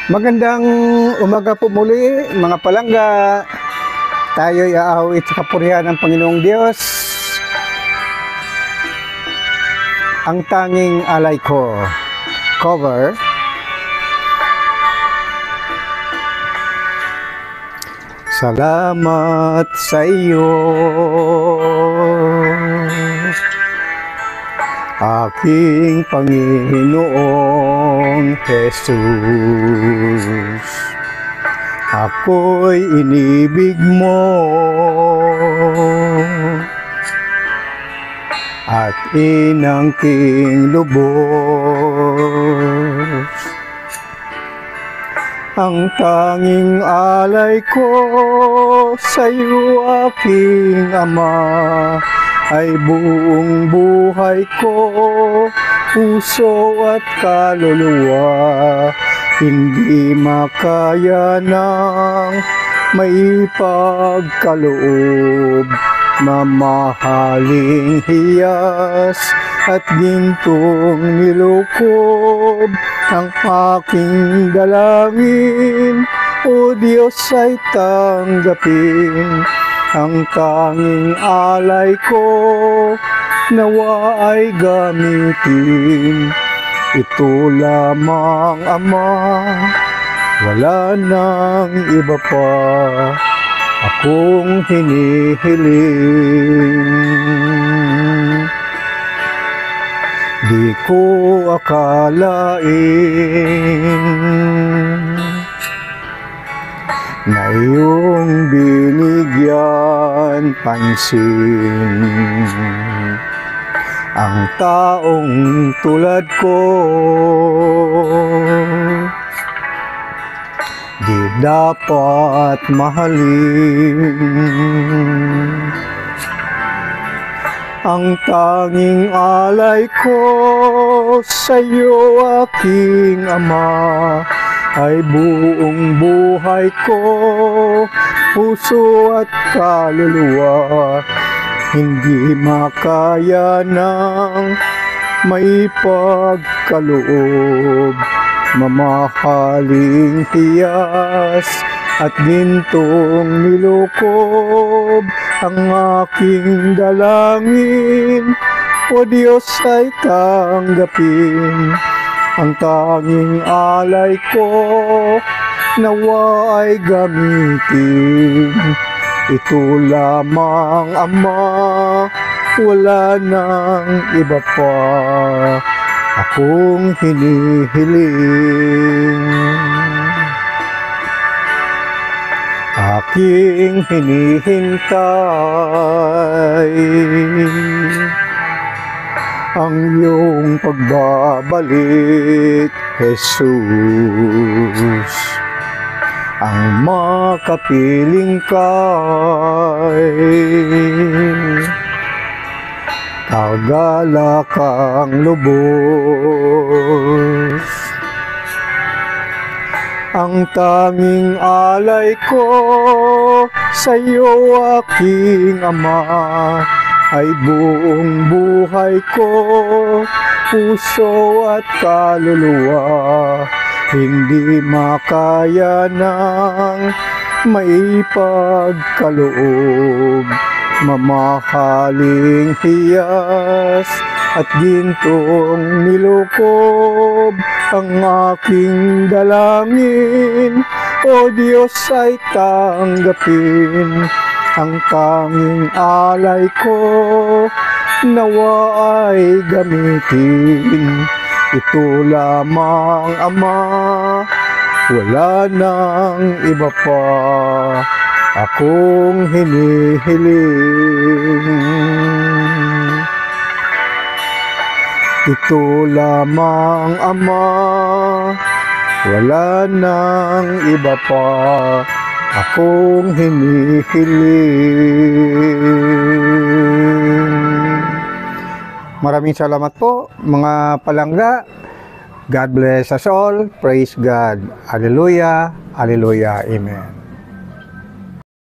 Magandang umaga po muli mga palangga. Tayo'y aawit sa kapurihan ng Panginoong Diyos. Ang tanging alay ko. Cover. Salamat sa iyo, aking Panginoong Jesus. Ako'y inibig mo at inangking lubos. Ang tanging alay ko sa iyo, aking Ama, ay buong buhay ko, puso at kaluluwa. Hindi makaya ng maipagkaloob, mamahaling hiyas at gintong nilukob. Ang aking dalangin, O Diyos, ay tanggapin. Ang tanging alay ko, nawa ay gamitin. Ito lamang, Ama, wala nang iba pa akong hinihiling. Di ko akalain na iyong binigyan pansin ang taong tulad ko. Di dapat mahalin. Ang tanging alay ko sa iyo, aking Ama, ay buong buhay ko, puso at kaluluwa. Hindi makaya ng maipagkaloob, mamahaling tiyas at gintong nilukob. Ang aking dalangin, O Diyos, ay tanggapin. Ang tanging alay ko, nawa ay gamitin. Ito lamang, Ama, wala nang iba pa akong hinihiling. Aking hinihintay ang iyong pagbabalik, Jesus. Ang makapiling kay kagalakang lubos. Ang tanging alay ko sa iyo, aking Ama, ay buong buhay ko, puso at kaluluwa. Hindi makaya ng maipagkaloob, mamahaling hiyas at gintong nilukob. Ang aking dalangin, O Diyos, ay tanggapin. Ang tanging alay ko, nawa ay gamitin. Ito lamang, Ama, wala nang iba pa akong hinihiling. Ito lamang, Ama, wala nang iba pa akong hinihiling. Maraming salamat po mga palangga. God bless us all. Praise God. Hallelujah. Hallelujah. Amen.